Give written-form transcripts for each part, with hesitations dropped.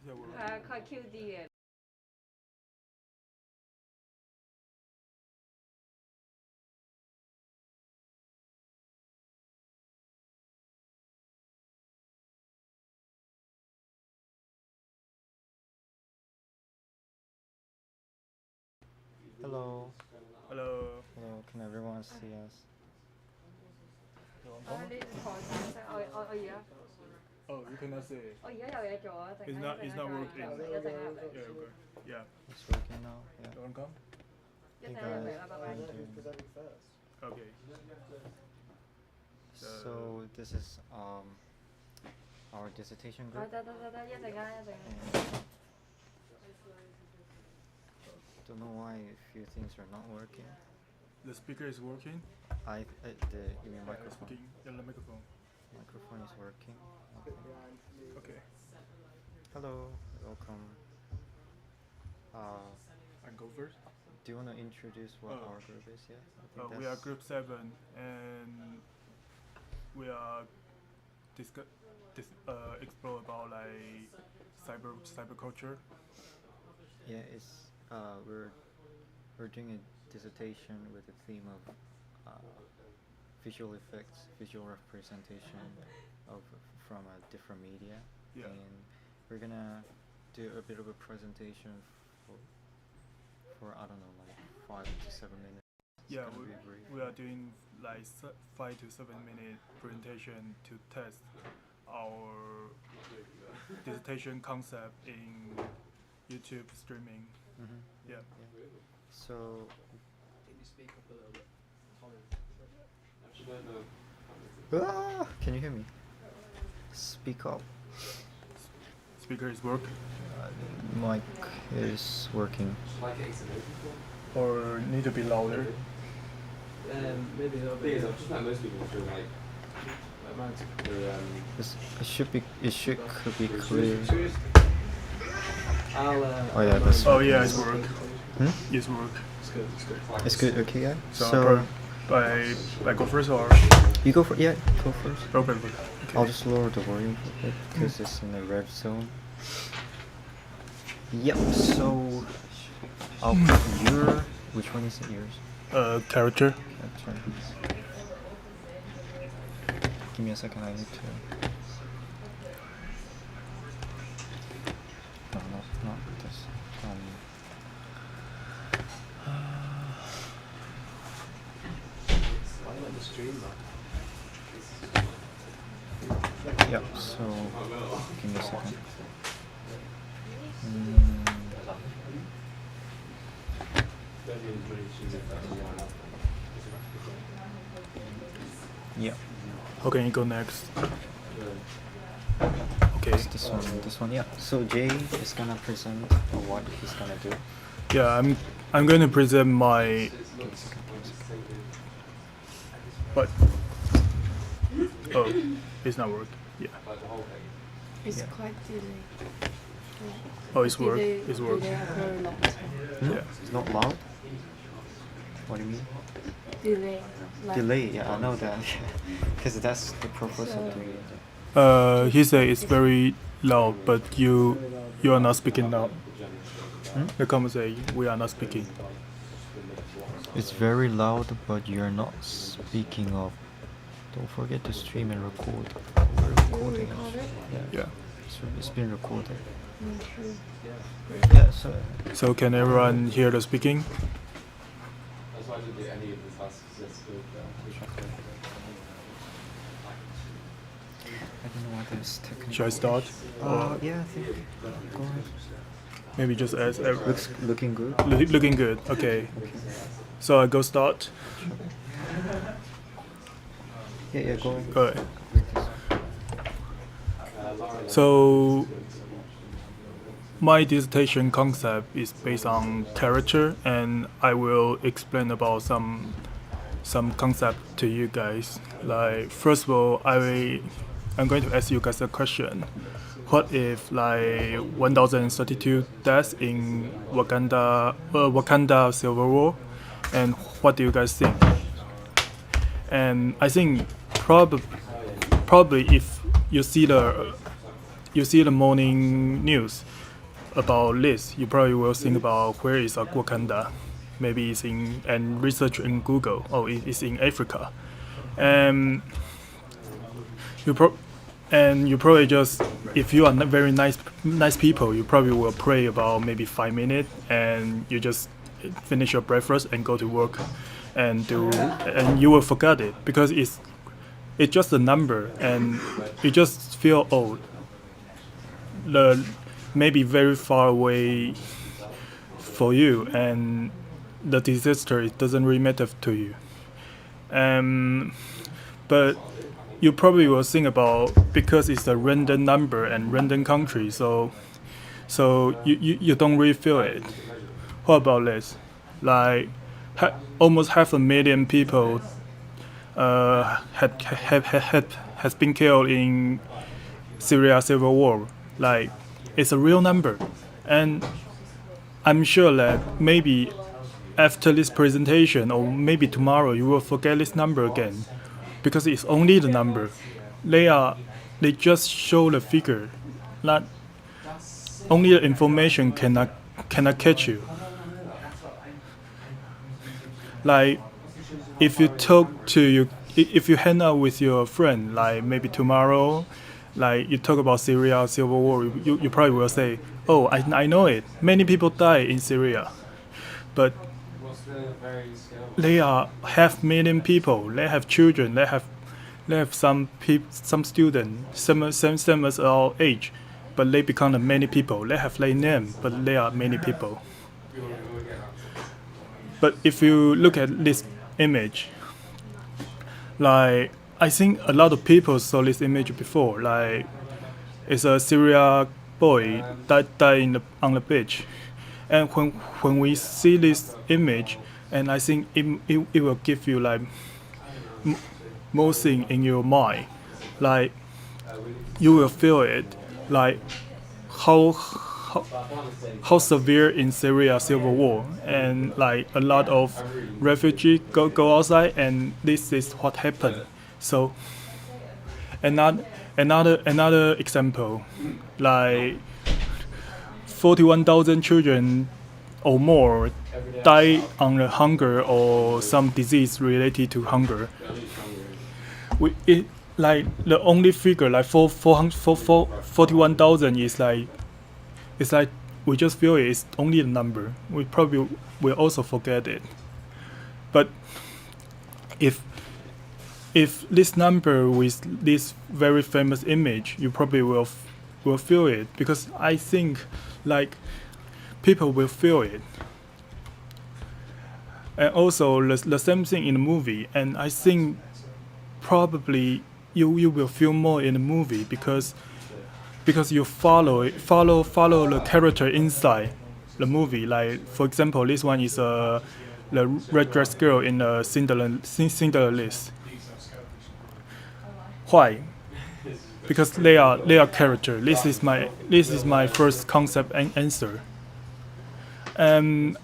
佢 QD 嘅。Hello. Hello. Hello. Can everyone see us? 你台上聲，我而家。Oh, you cannot see it. 我而家有嘢做啊，陣間 It's not working. 一陣間入嚟。Yeah, okay. Yeah. It's working now. Yeah. You want to come? 一陣間入嚟啦，拜拜。Okay. So this is our dissertation group. 得，一陣間。Don't know why a few things are not working. The speaker is working. You mean microphone? Speaking. Yeah, the microphone. Microphone is working. Okay. Hello. Welcome. I go first. Do you want to introduce what our group is? Yeah. We are group 7, and we are explore about like cyber culture. Yeah, it's we're doing a dissertation with the theme of visual effects, visual representation from different media. Yeah. And we're gonna do a bit of a presentation for I don't know, like 5 to 7 minutes. Yeah, we are doing like 5 to 7 minute presentation to test our dissertation concept in YouTube streaming. Mm-hmm. Yeah. So. Can you speak up a little bit? Can you hear me? Speak up. Speaker is work. Mic is working. Or need to be louder. Maybe a little bit. I've just met most people through like It should be clear. Oh yeah, that's. Oh yeah, it's work. It's work. It's good. Okay, yeah. So I go first or? You go first. Yeah, go first. Okay. I'll just lower the volume a bit because it's in the red zone. Yep. So I'll put your. Which one is it? Yours. Character. Give me a second. I need to. No, not this. Yeah, so give me a second. Yeah. How can you go next? Okay. It's this one, yeah. So Jay is gonna present what he's gonna do. Yeah, I'm going to present my. Give me a second. What? Oh, it's not work. Yeah. It's Yeah. quite delayed. Oh, it's work. It's work. Very long time. Yeah. It's not loud? What do you mean? Delay. Delay, yeah, I know that. Because that's the purpose of doing it. He said it's very loud, but you are not speaking now. The comment say we are not speaking. It's very loud, but you're not speaking of. Don't forget to stream and record. We're recording. Yeah. It's been recorded. Yeah, so. So can everyone hear the speaking? I don't know what this technical. Should I start? Yeah, I think. Go ahead. Maybe just as Looking good. looking good. Okay. So I go start. Yeah, go ahead. Go ahead. So my dissertation concept is based on character, and I will explain about some concept to you guys. Like first of all, I'm going to ask you guys a question. What if like 1032 deaths in Wakanda Civil War, and what do you guys think? And I think probably if you see you see the morning news about this, you probably will think about where is Wakanda. Maybe it's in and research in Google. Oh, it's in Africa, and you probably just, if you are not very nice people, you probably will pray about maybe 5 minutes, and you just finish your breakfast and go to work, and you will forget it because it's just a number, and you just feel the maybe very far away for you, and the disaster, it doesn't really matter to you. But you probably will think about, because it's a random number and random country, so you don't really feel it. What about this? Like almost 500,000 people has been killed in Syria civil war. Like, it's a real number, and I'm sure that maybe after this presentation, or maybe tomorrow, you will forget this number again, because it's only the number. They just show the figure. Not only the information cannot catch you. Like, if you hang out with your friend, like maybe tomorrow, like you talk about Syria civil war, you probably will say, "Oh, I know it. Many people die in Syria," but they are 500,000 people. They have children. They have some students, same as our age, but they become many people. They have their name, but they are many people. But if you look at this image, like, I think a lot of people saw this image before. Like, it's a Syria boy that died on the beach, and when we see this image, and I think it will give you like more thing in your mind, like you will feel it, like how severe in Syria civil war, and like a lot of refugees go outside, and this is what happened. So another example, like 41,000 children or more die on the hunger or some disease related to hunger. Like the only figure, like 41,000 is like, it's like we just feel it's only a number. We probably will also forget it. But if this number with this very famous image, you probably will feel it, because I think like people will feel it. And also the same thing in the movie, and I think probably you will feel more in the movie because you follow the character inside the movie. Like, for example, this one is the red dress girl in the Schindler List. Why? Because they are character. This is my first concept answer. I'm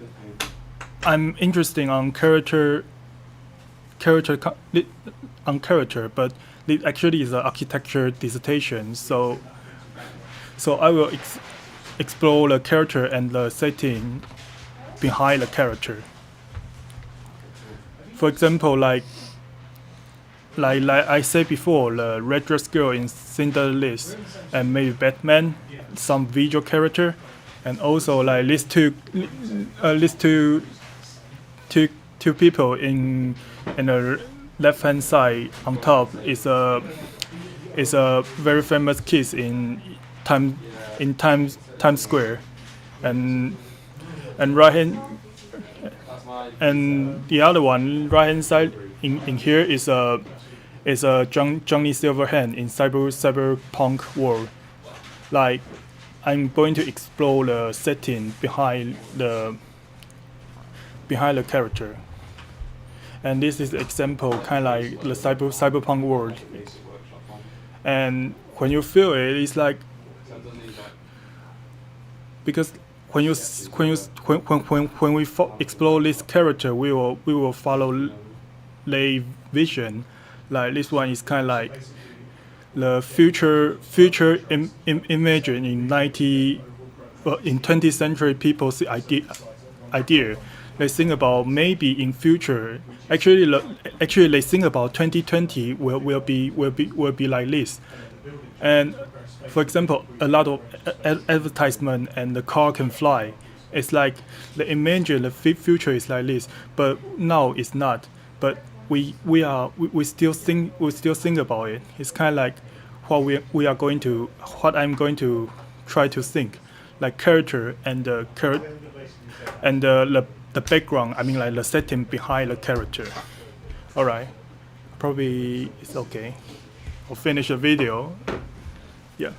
interested on character, but it actually is an architecture dissertation. So I will explore the character and the setting behind the character. For example, like I said before, the red dress girl in Schindler List, and maybe Batman, some visual character, and also like these two people in the left-hand side on top is a very famous kiss in Times Square, and right hand, and the other one right hand side in here is a Johnny Silverhand in cyberpunk world. Like, I'm going to explore the setting behind the character, and this is example kind of like the cyberpunk world. And when you feel it, it's like, because when we explore this character, we will follow the vision. Like, this one is kind of the future image in 20th century people's idea. They think about maybe in future. Actually, they think about 2020 will be like this. And for example, a lot of advertisement and the car can fly. It's like the image, the future is like this, but now it's not. But we still think about it. It's kind of like what I'm going to try to think, like character and the background. I mean, like the setting behind the character. All right, probably it's okay. I'll finish the video. Yeah.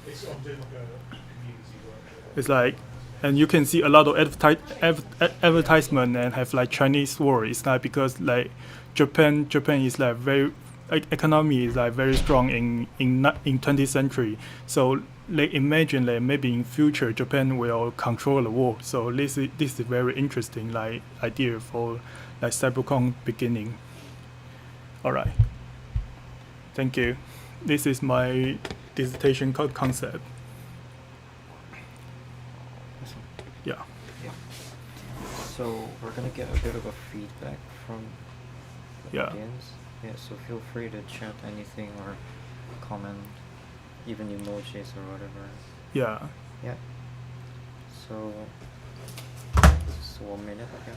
It's like, and you can see a lot of advertisement and have like Chinese word. It's like because like Japan is like very economy is like very strong in 20th century. So they imagine that maybe in future Japan will control the world. So this is very interesting like idea for like cyberpunk beginning. All right. Thank you. This is my dissertation concept. Yeah. So we're gonna get a bit of a feedback from the Yeah. audience. Yeah, so feel free to chat anything or comment, even emojis or whatever. Yeah. Yeah. So, just 1 minute, yeah.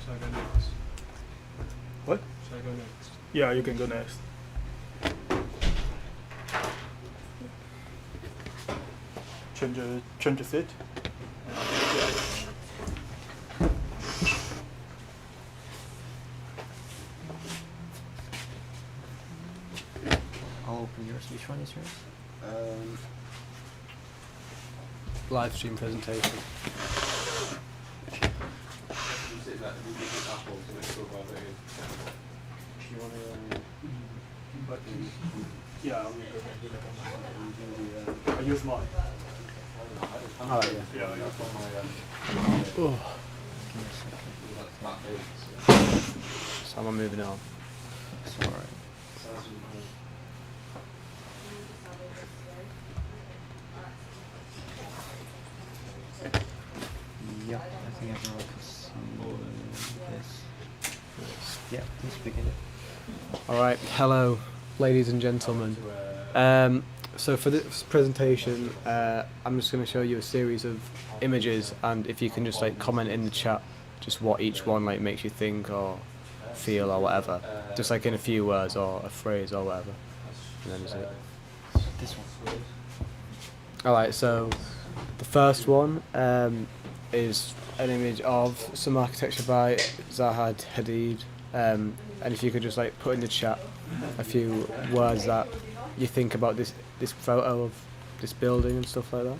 Should I go next? What? Should I go next? Yeah, you can go next. Change the seat. I'll open yours. Which one is yours? Live stream presentation. Yeah, I use mine. Oh, yeah. Yeah, I use Oh. Give me a second. So I'm moving on. It's alright. Yeah, I think everyone can see this. Yeah, please begin it. All right. Hello, ladies and gentlemen. So for this presentation, I'm just going to show you a series of images, and if you can just like comment in the chat, just what each one like makes you think or feel or whatever, just like in a few words or a phrase or whatever. And then is it? This one. All right. So the first one is an image of some architecture by Zaha Hadid. And if you could just like put in the chat a few words that you think about this photo of this building and stuff like that.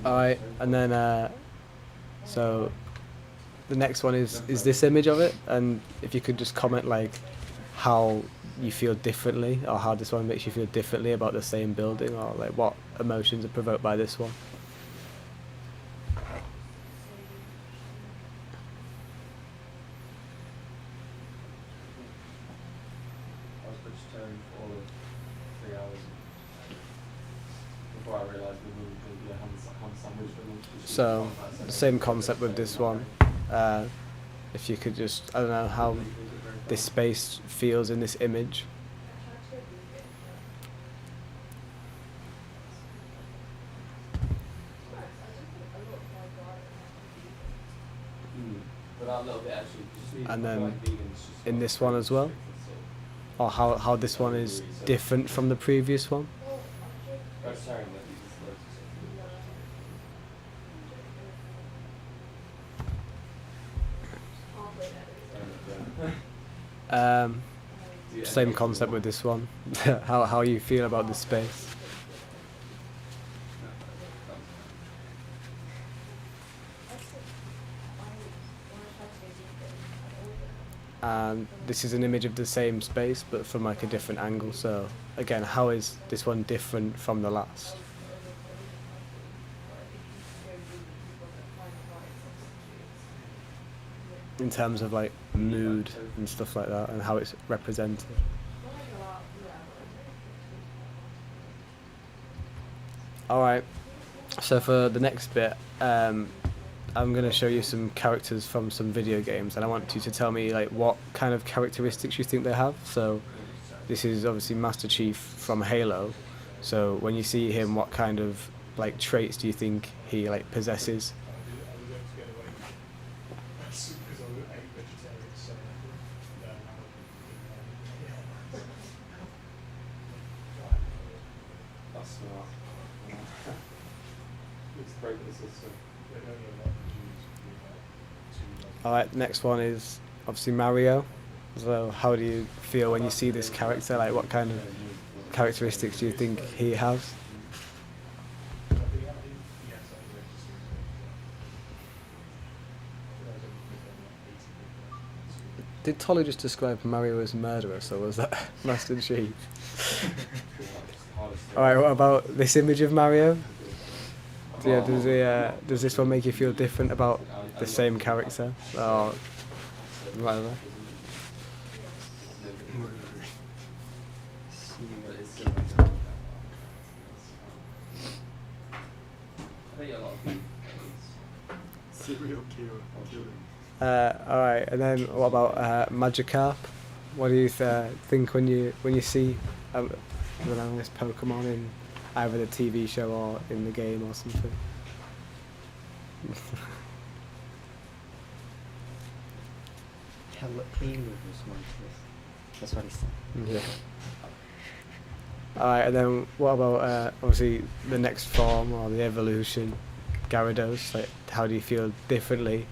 Alright, and then so the next one is this image of it, and if you could just comment like how you feel differently, or how this one makes you feel differently about the same building, or like what emotions are provoked by this one. I was vegetarian for all of 3 hours before I realised we were going to be a ham sandwich for lunch. So the same concept with this one. If you could just, I don't know how this space feels in this image. And then in this one as well, or how this one is different from the previous one. Same concept with this one. how you feel about this space. and this is an image of the same space but from like a different angle. So again, how is this one different from the last? In terms of like mood and stuff like that, and how it's represented. Alright, so for the next bit, I'm going to show you some characters from some video games, and I want you to tell me like what kind of characteristics you think they have. So this is obviously Master Chief from Halo, so when you see him, what kind of like traits do you think he like possesses? That's smart. It's break the system. Alright, next one is obviously Mario. So how do you feel when you see this character? Like what kind of characteristics do you think he has? Did Tolly just describe Mario as murderer, so was that Master Chief? Alright, what about this image of Mario? Yeah, does this one make you feel different about the same character? Or whatever? Serial killer. Alright, and then what about Magikarp? What do you think when you see I don't know, this Pokemon in either the TV show or in the game or something? Hello, playing with this one, that's what he said. Yeah. Alright, and then what about obviously the next form or the evolution, Gyarados? Like, how do you feel differently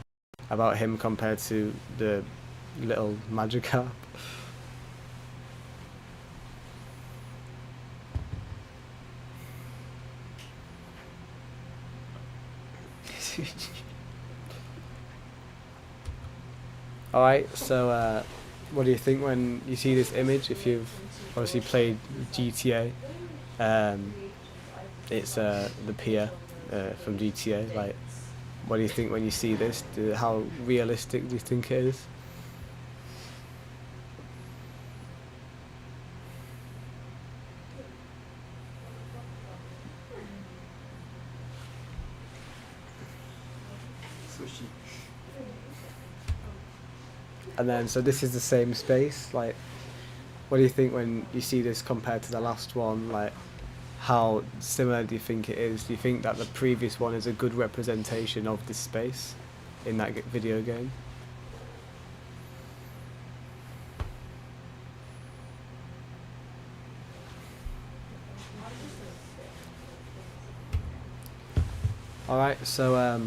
about him compared to the little Magikarp? Alright, so what do you think when you see this image? If you've obviously played GTA, it's the Pia from GTA. Like, what do you think when you see this? How realistic do you think it is? And then, so this is the same space. Like, what do you think when you see this compared to the last one? Like, how similar do you think it is? Do you think that the previous one is a good representation of this space in that video game? Alright, so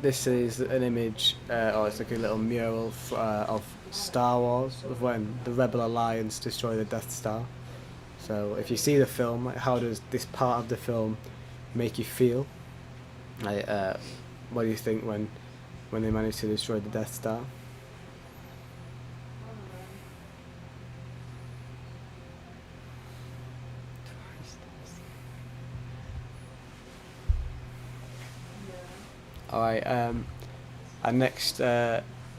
this is an image, or it's like a little mural of Star Wars, of when the Rebel Alliance destroy the Death Star. So if you see the film, like, how does this part of the film make you feel? Like, what do you think when they manage to destroy the Death Star? Alright, and next,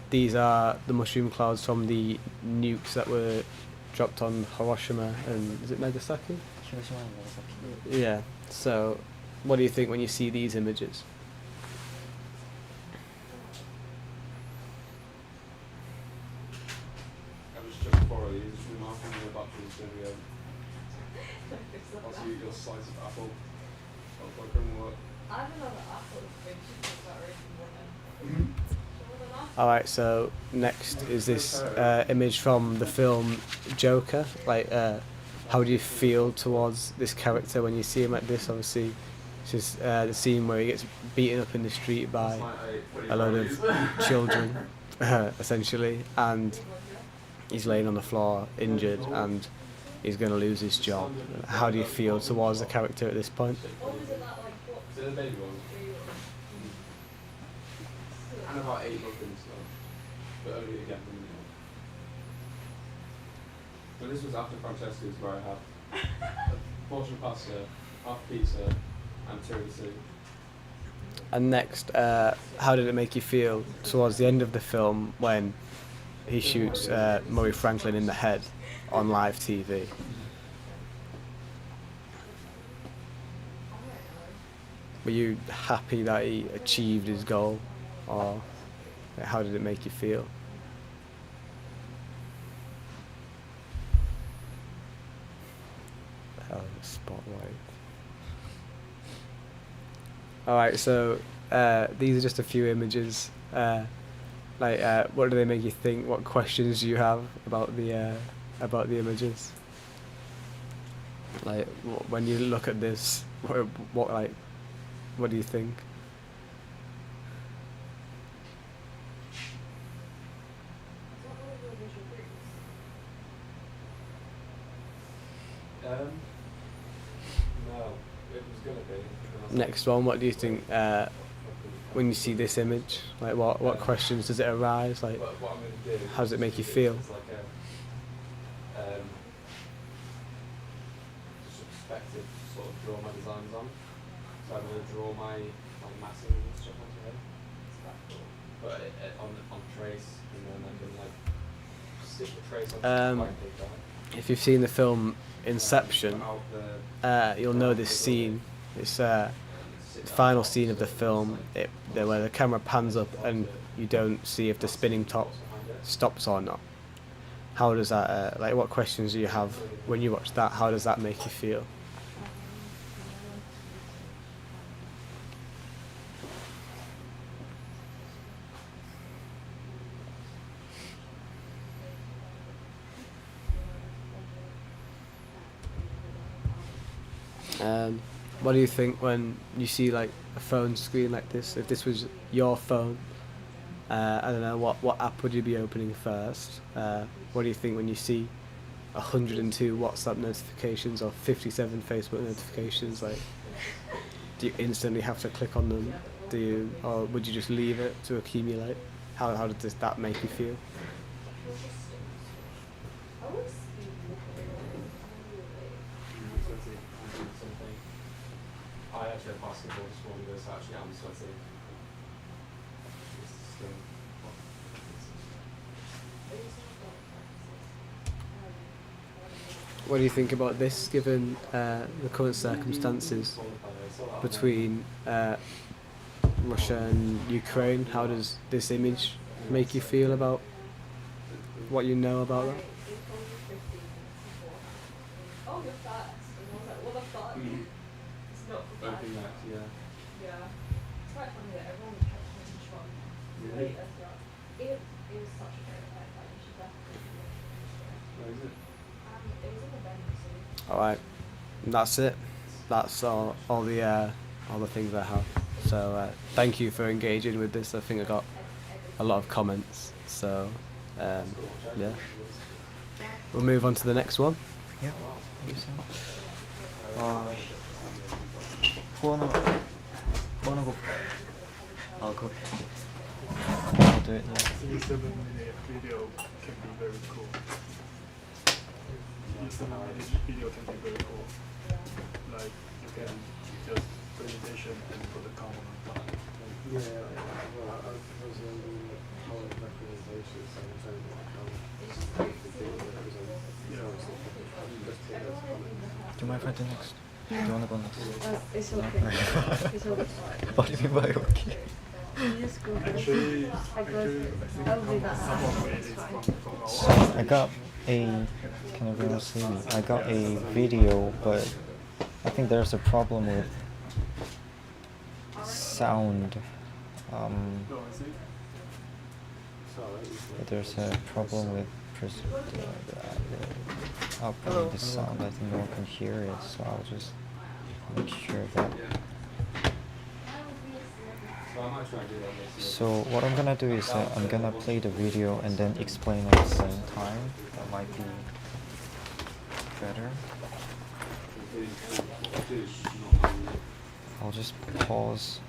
these are the mushroom clouds from the nukes that were dropped on Hiroshima and, is it Nagasaki? Hiroshima and Nagasaki. Yeah, so what do you think when you see these images? I was just borrow you, just remarking the battery's going to go. I'll see your slice of apple. I'll put them work. I don't know the apple thing. She's got already one. Alright, so next is this image from the film Joker. Like, how do you feel towards this character when you see him like this? Obviously, this is the scene where he gets beaten up in the street by a load of children, essentially, and he's laying on the floor injured and he's going to lose his job. How do you feel towards the character at this point? Is it the baby one? And about 8 buttons, so. but only again when you know. But this was after Francesca's, where I had a portion of pasta, half pizza, and tiramisu. And next, how did it make you feel towards the end of the film when he shoots Murray Franklin in the head on live TV? Were you happy that he achieved his goal, or how did it make you feel? Oh, spotlight. Alright, so these are just a few images. What do they make you think? What questions do you have about the images? Like, when you look at this, what do you think? No, it was gonna be. Next one, what do you think when you see this image? Like, what questions does it arise? Like, What I'm gonna do. how does it make you feel? It's like just a perspective to sort of draw my designs on. So I'm gonna draw my massing and stuff onto here. But on trace, and then I can like stick the trace on quite big, right? If you've seen the film Inception, Out the you'll know this scene. It's the final scene of the film, where the camera pans up and you don't see if the spinning top stops or not. How does that, what questions do you have when you watch that? How does that make you feel? What do you think when you see like a phone screen like this? If this was your phone, I don't know, what app would you be opening first? What do you think when you see 102 WhatsApp notifications or 57 Facebook notifications? Like, do you instantly have to click on them? Or would you just leave it to accumulate? How does that make you feel? I actually had basketball this morning, so actually I'm sweating. It's still What do you think about this, given the current circumstances between Russia and Ukraine? How does this image make you feel about what you know about that? Oh, you're first. And I was like, what the fuck? It's not for fun. opening that, yeah. Yeah. It's quite funny that everyone kept trying to try Yeah. late as well. It was such a great event. Like, you should definitely watch it. Where is it? It was in the venue, so. All right, and that's it. That's all the things I have. So thank you for engaging with this. I think I got a lot of comments. So yeah, we'll move on to the next one. Yeah. Wanna go? I'll go. I'll do it. Yeah. 7-minute video can be very cool. 7-minute video can be very cool. Like, you can just presentation and put a comment on top. Yeah, well, I was doing whole representation, so I'm saying how Do you mind if I do next? Do you wanna go next? It's okay. It's okay. What do you mean by okay? You just go first. Actually, I go think I'll do that. some of it is It's from fine. our So I got a, can everyone see me? I got a video, but I think there's a problem with sound. There's a problem with outputting the sound. I think no one can hear it, so I'll just make sure that. So I might try and do that later. So what I'm gonna do is I'm gonna play the video and then explain at the same time. That might be better. I'll just pause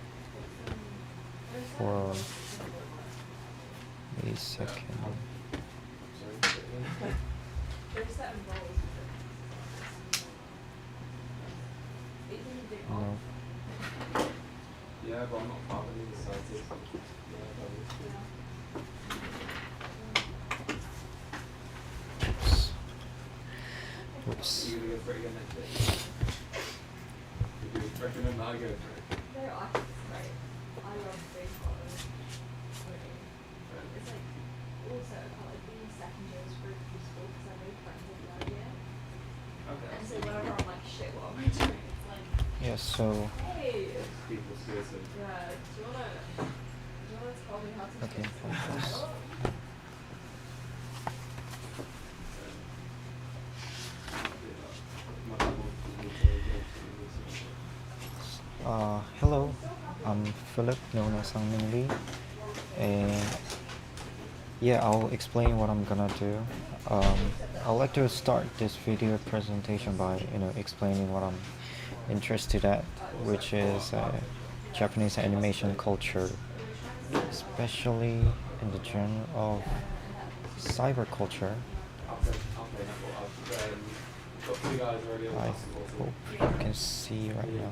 for A second. There's certain roles. Even if they No. are. Yeah, but I'm not part of the scientist. Yeah, Oops. Oops. you're gonna go for it again next day. Would you recommend that I go for it? No, I think it's great. I love being part of it. It's like also I felt like being second year is really useful because I made friends in the other year. Okay. And so whenever I'm like, shit, what am I doing? It's like, Yeah, so hey, People skills and yeah, do you wanna tell me how to do okay, this? focus. Hello, I'm Philip, known as Sang Min Lee, and yeah, I'll explain what I'm gonna do. I'd like to start this video presentation by explaining what I'm interested at, which is Japanese animation culture, especially in the genre of cyber culture. I hope you can see right now.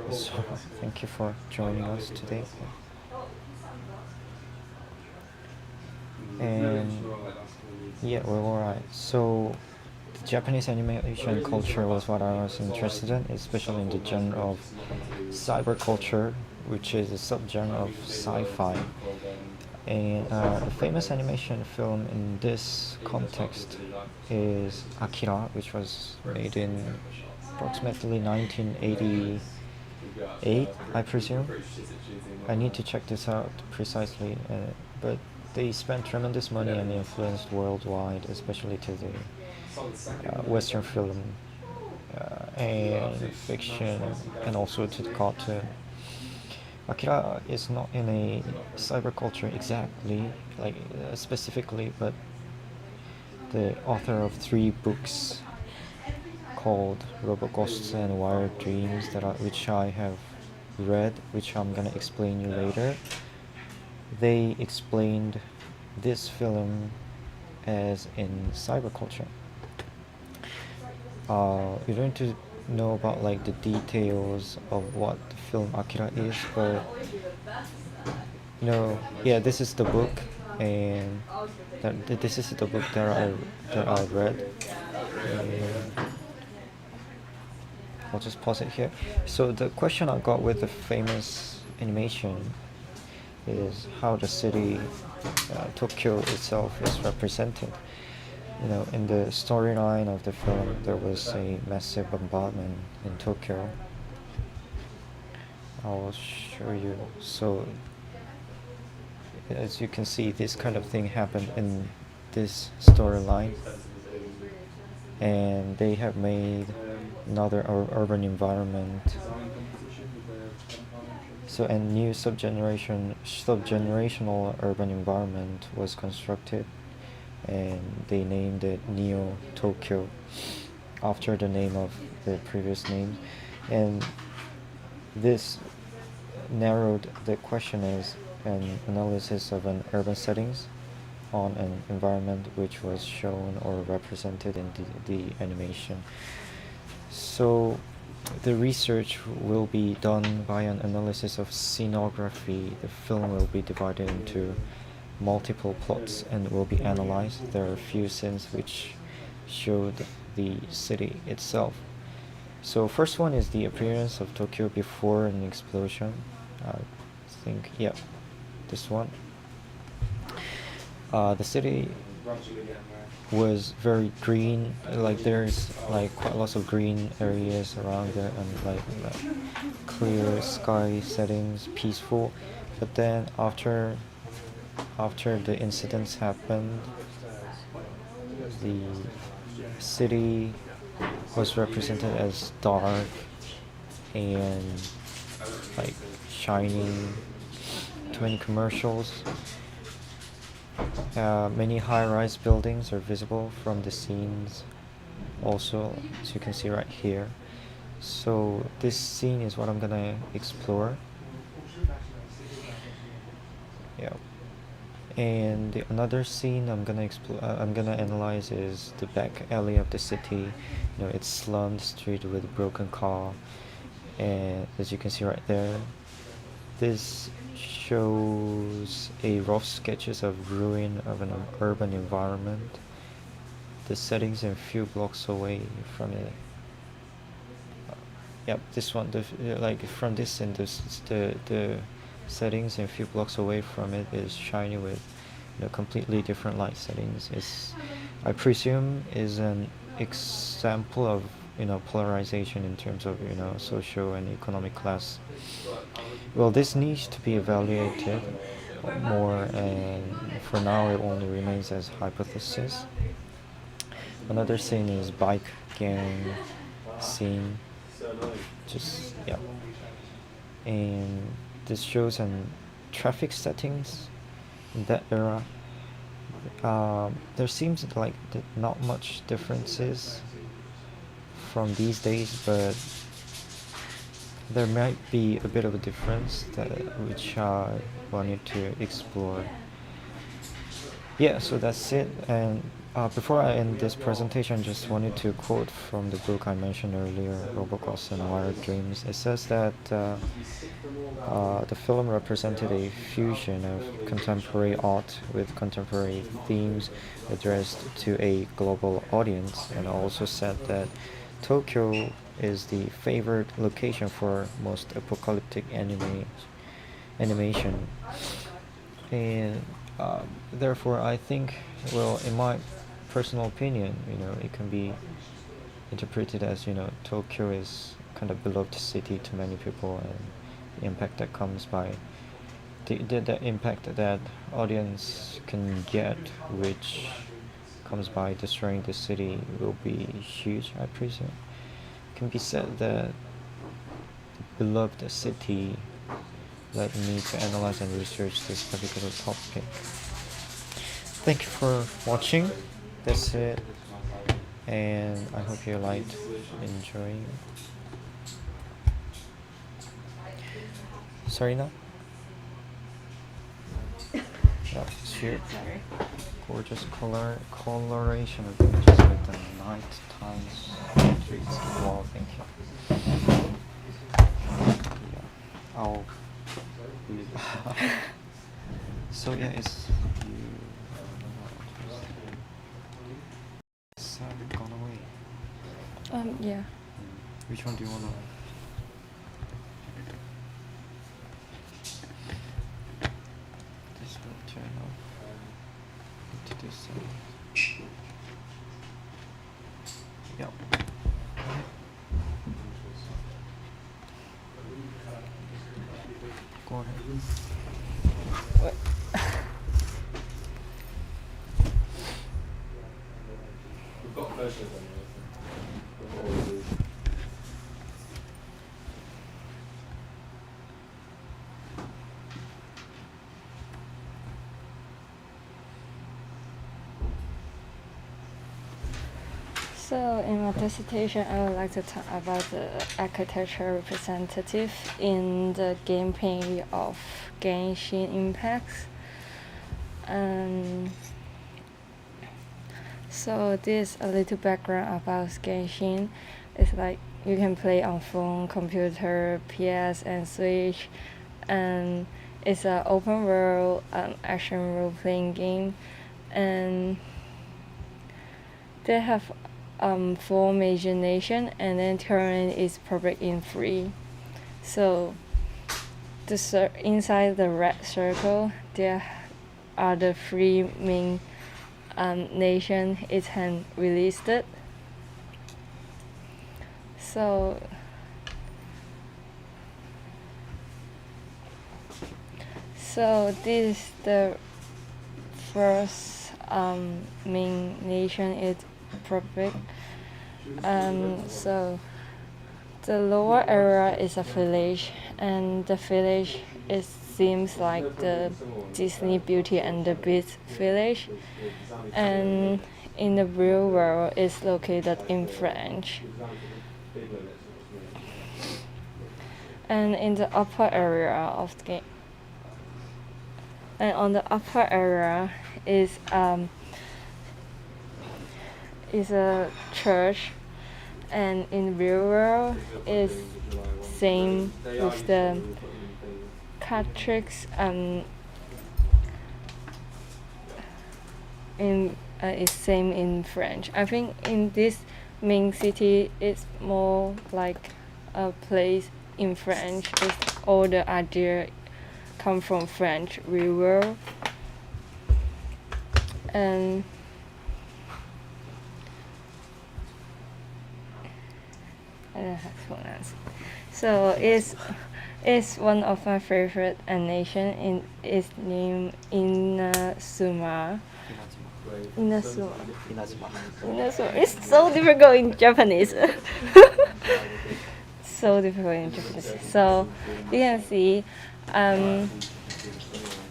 So thank you for joining us today. And yeah, well, alright. So the Japanese animation culture was what I was interested in, especially in the genre of cyber culture, which is a subgenre of sci-fi. And the famous animation film in this context is Akira, which was made in approximately 1988, I presume. I need to check this out precisely, but they spent tremendous money and influenced worldwide, especially to the Western film and fiction, and also to the cartoon. Akira is not in a cyberculture exactly, specifically, but the author of 3 books called Roboghosts and Wired Dreams which I have read, which I'm gonna explain you later. They explained this film as in cyberculture. You don't need to know about the details of what the film Akira is, but yeah, this is the book, and this is the book that I read. And I'll just pause it here. So the question I got with the famous animation is how the city Tokyo itself is represented. In the storyline of the film, there was a massive bombardment in Tokyo. I'll show you. So, as you can see, this kind of thing happened in this storyline, and they have made another urban environment. So, a new subgenerational urban environment was constructed, and they named it Neo Tokyo after the name of the previous name. And this narrowed the question as an analysis of an urban settings on an environment which was shown or represented in the animation. So the research will be done by an analysis of scenography. The film will be divided into multiple plots and will be analyzed. There are a few scenes which showed the city itself. So first one is the appearance of Tokyo before an explosion. I think, yeah, this one. The city was very green, there's quite lots of green areas around there, and clear sky settings, peaceful. But then after the incidents happened, the city was represented as dark and shining. Too many commercials. Many high-rise buildings are visible from the scenes also, as you can see right here. So this scene is what I'm gonna explore. Yeah. And another scene I'm gonna analyze is the back alley of the city. You know, it's slummed street with broken car, and as you can see right there, this shows a rough sketches of ruin of an urban environment. The settings a few blocks away from it. Yep, this one, like from this and the settings a few blocks away from it is shiny with, you know, completely different light settings. It's, I presume, is an example of, you know, polarization in terms of, you know, social and economic class. Well, this needs to be evaluated more, and for now it only remains as hypothesis. Another scene is bike gang scene. Just, yeah. And this shows an traffic settings in that era. There seems like not much differences from these days, but there might be a bit of a difference that which I wanted to explore. Yeah, so that's it. And before I end this presentation, just wanted to quote from the book I mentioned earlier, Robocos and Wired Dreams. It says that the film represented a fusion of contemporary art with contemporary themes addressed to a global audience, and also said that Tokyo is the favored location for most apocalyptic animation. And therefore, I think, well, in my personal opinion, you know, it can be interpreted as, you know, Tokyo is kind of beloved city to many people, and the impact that comes by the impact that audience can get, which comes by destroying the city, will be huge, I presume. It can be said that the beloved city led me to analyze and research this particular topic. Thank you for watching. That's it, and I hope you liked enjoying. Sarina? Yeah, it's here. Gorgeous coloration of images with the night times trees. Wow, thank you. Yeah, I'll leave. So yeah, it's you. Sam gone away. Yeah. Which one do you wanna? This will turn off into this side. Yep. Go ahead. What? We've got photos on here. So in my dissertation, I would like to talk about the architecture representative in the gameplay of Genshin Impacts. So this a little background about Genshin. It's like you can play on phone, computer, PS, and Switch, and it's an open world action role playing game, and they have four major nations, and then currently it's public in free. So inside the red circle there are the three main nation it has released it. So this is the first main nation is public. So the lower area is a village, and the village it seems like the Disney Beauty and the Beast village, and in the real world is located in French. And in the upper area of the game, and on the upper area is a church, and in real world is same with the Catholics is same in French. I think in this main city it's more like a place in French. It's all the idea come from French real world. And I don't have pronouns. So it's one of my favorite animation. It's named Inazuma. Inazuma. Inazuma. It's so difficult in Japanese. So difficult in Japanese. So you can see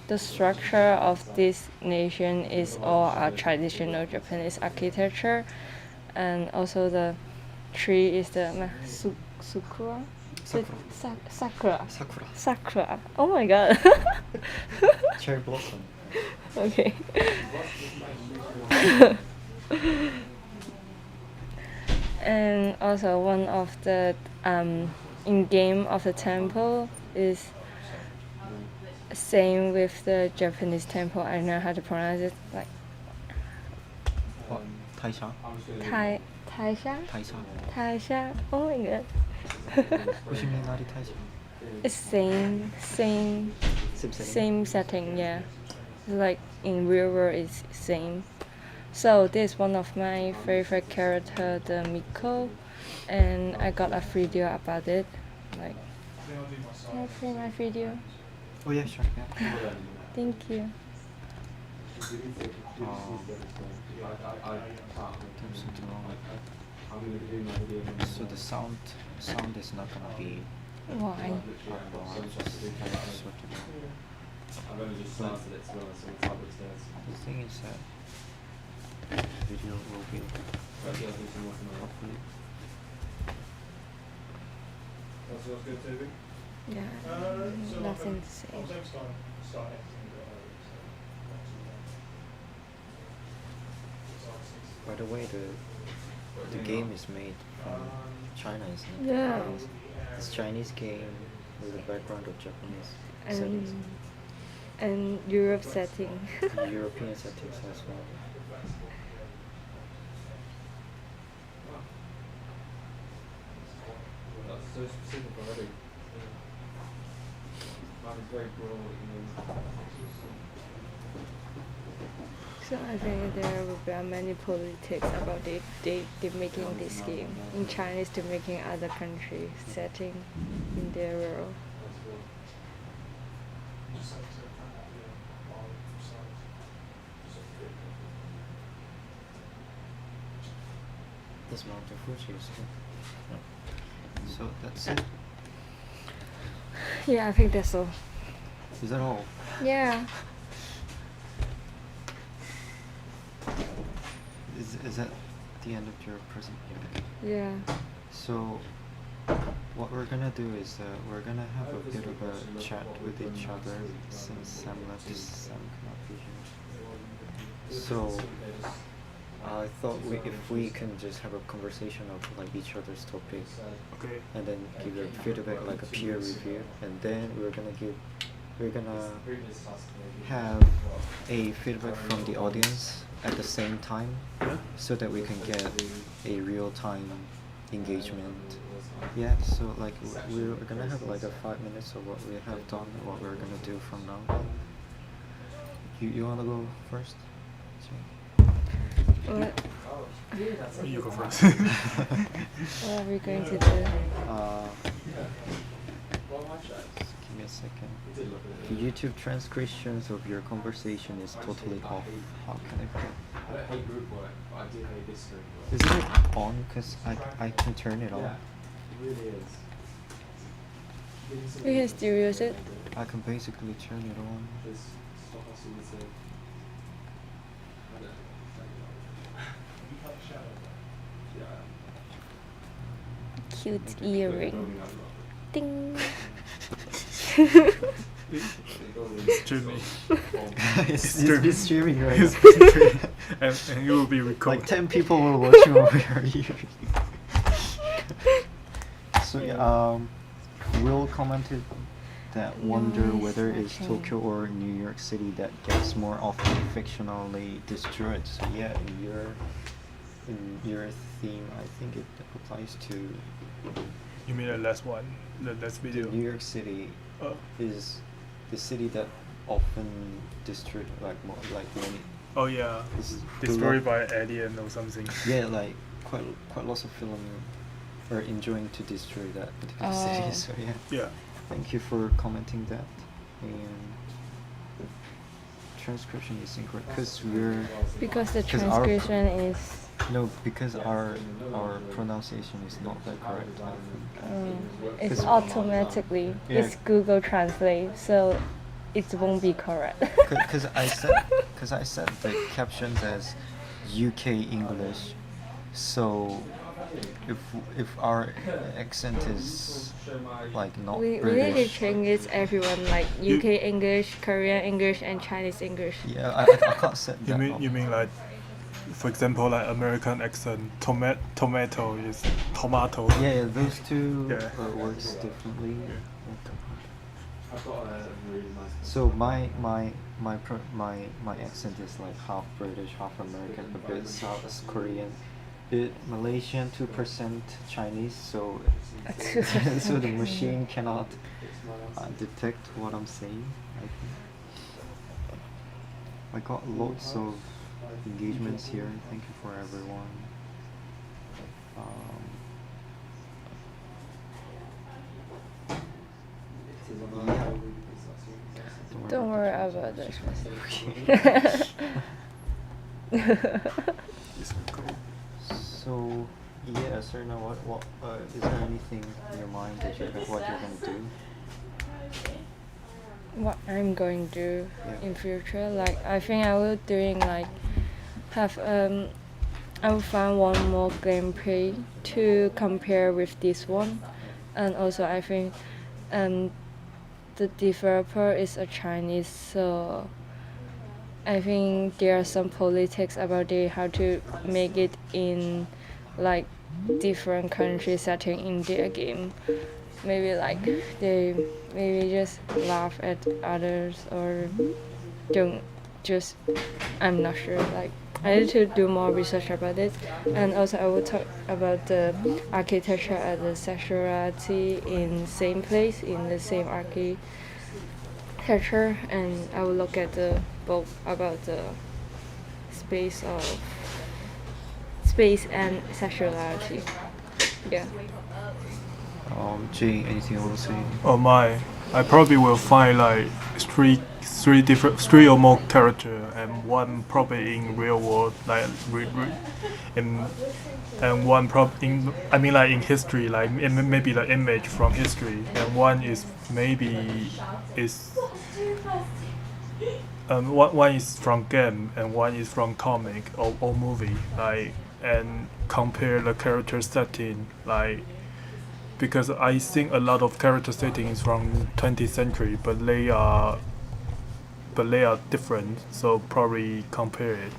the structure of this nation is all a traditional Japanese architecture, and also the tree is the sakura. Sakura. Sakura. Oh my god. Cherry blossom. Okay. And also one of the in game of the temple is same with the Japanese temple. I don't know how to pronounce it, like What? Taisha? Taisha? Taisha. Taisha. Oh my god. Hoshiminari Taisha. It's same Same setting? same setting, yeah. Like in real world it's same. So this is one of my favorite character, the Miko, and I got a video about it. Like, can I play my video? Oh yeah, sure. Yeah. Thank you. There's something wrong. So the sound is not gonna be. Why? I don't know. I'll just sort it out. I've only just started it to be honest, so it's up upstairs. The thing is that the video will be Hopefully I'll do some more tomorrow. hopefully. That's what's good, Toby. Yeah, nothing to say. By the way, the game is made from China, isn't it? Yeah. It's Chinese game with a background of Japanese settings. And Europe setting. European settings as well. That's so specific already. Mine is very broad, So I think there will be many politics about it. They making this game. In Chinese, they're making other countries setting in their world. This Mount Fuji is here. No. So that's it. Yeah, I think that's all. Is that all? Yeah. Is that the end of your present? Yeah. So what we're gonna do is we're gonna have a bit of a chat with each other since Sam left. Sam cannot be here. So I thought if we can just have a conversation of like each other's topic, Okay. and then give a feedback like a peer review, and then we're gonna have a feedback from the audience at the same time, Yeah. so that we can get a real-time engagement. Yeah, so like we're gonna have like a 5 minutes of what we have done, what we're gonna do from now on. You wanna go first? What You go first. are we going to do? Give me a second. The YouTube transcriptions of your conversation is totally off. How can I put? I don't hate group work, but I do hate this group work. Isn't it on? Cause I can turn it on. Yeah, it really is. You can still use it. I can basically turn it on. Just stop us all the same. I don't know. Cute earring. Ding. streaming. It's been streaming right It's now. been streaming. And it will be recorded. Like 10 people were watching over here. So yeah, Will commented that wonder Nice whether it's action. Tokyo or New York City that gets more often fictionally destroyed. So yeah, in your theme, I think it applies to You mean the last one? The last video? New York City Oh. is the city that often destroyed like many. Oh yeah. Is Destroyed by alien or something. Yeah, like quite lots of film are enjoying to destroy that particular city. Oh. So yeah. Yeah. Thank you for commenting that. And transcription is incorrect because we're Because the 'cause our- transcription is because our pronunciation is not that correct. I think. it's 'Cause- automatically Yeah. it's Google Translate, so it won't be correct. Because I set the captions as UK English, so if our accent is like not we need to British, change it everyone like UK English, Korean English, and Chinese English. yeah, I can't set You that. mean up. you mean like, for example, like American accent, tomato is tomato. Yeah, those two Yeah. works differently. I've got a really nice. So my accent is like half British, half American, a bit South Korean, bit Malaysian, 2% Chinese. So 2% so the machine cannot detect what I'm saying. I think. I got lots of engagements here. Thank you for everyone. Yeah. Don't worry about that. It's cool. So yeah, Serena, what is there anything in your mind that what you're gonna do? What I'm going to do Yeah. in future, like I think I will doing like have I will find one more gameplay to compare with this one, and also I think the developer is a Chinese, so I think there are some politics about it, how to make it in like different country setting in their game. Maybe like they maybe just laugh at others or don't just I'm not sure. Like I need to do more research about it, and also I will talk about the architecture and the sexuality in same place in the same architecture, and I will look at the both about the space and sexuality. Yeah. Jay, anything you want to say? Oh my! I probably will find like three or more character, and one probably in real world, like and one in I mean like in history, like maybe the image from history, and one is maybe is one is from game and one is from comic or movie, like, and compare the character setting, like, because I think a lot of character setting is from 20th century, but they are different, so probably compare it.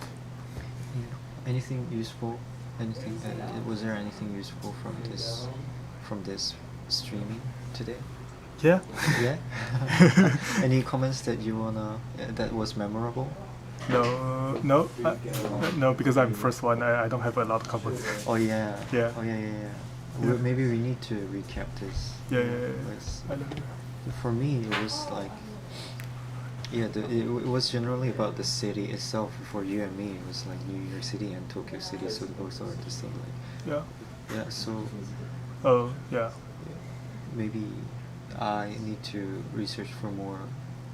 Yeah. Anything useful? Anything? Was there anything useful from this streaming today? Yeah. Yeah. Any comments that you wanna that was memorable? No, because I'm first one. I don't have a lot of comments. Oh yeah. Yeah. Oh yeah. Yeah. Maybe we need to recap this. Yeah. Let's- I know. For me, it was like, yeah, it was generally about the city itself. For you and me, it was like New York City and Tokyo City, so both are the same. Like, Yeah. yeah, so Oh yeah. maybe I need to research for more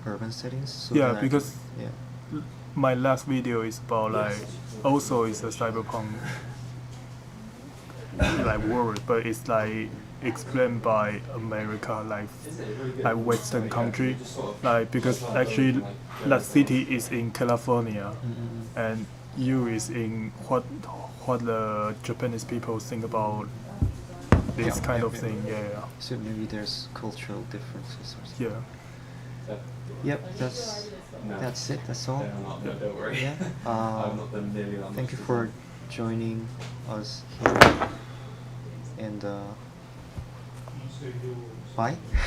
urban settings. So Yeah, that because yeah, my last video is about like also is a cyberpunk like world, but it's like explained by America, like Western country, like, because actually that city is in California, and you is in what the Japanese people think about this Yeah, kind yeah, of yeah. thing. Yeah. so maybe there's cultural differences or something. Yeah. Yep, that's it. That's all. No, don't worry. Yeah. I've not done nearly that Thank much you as for you. joining us here. And bye.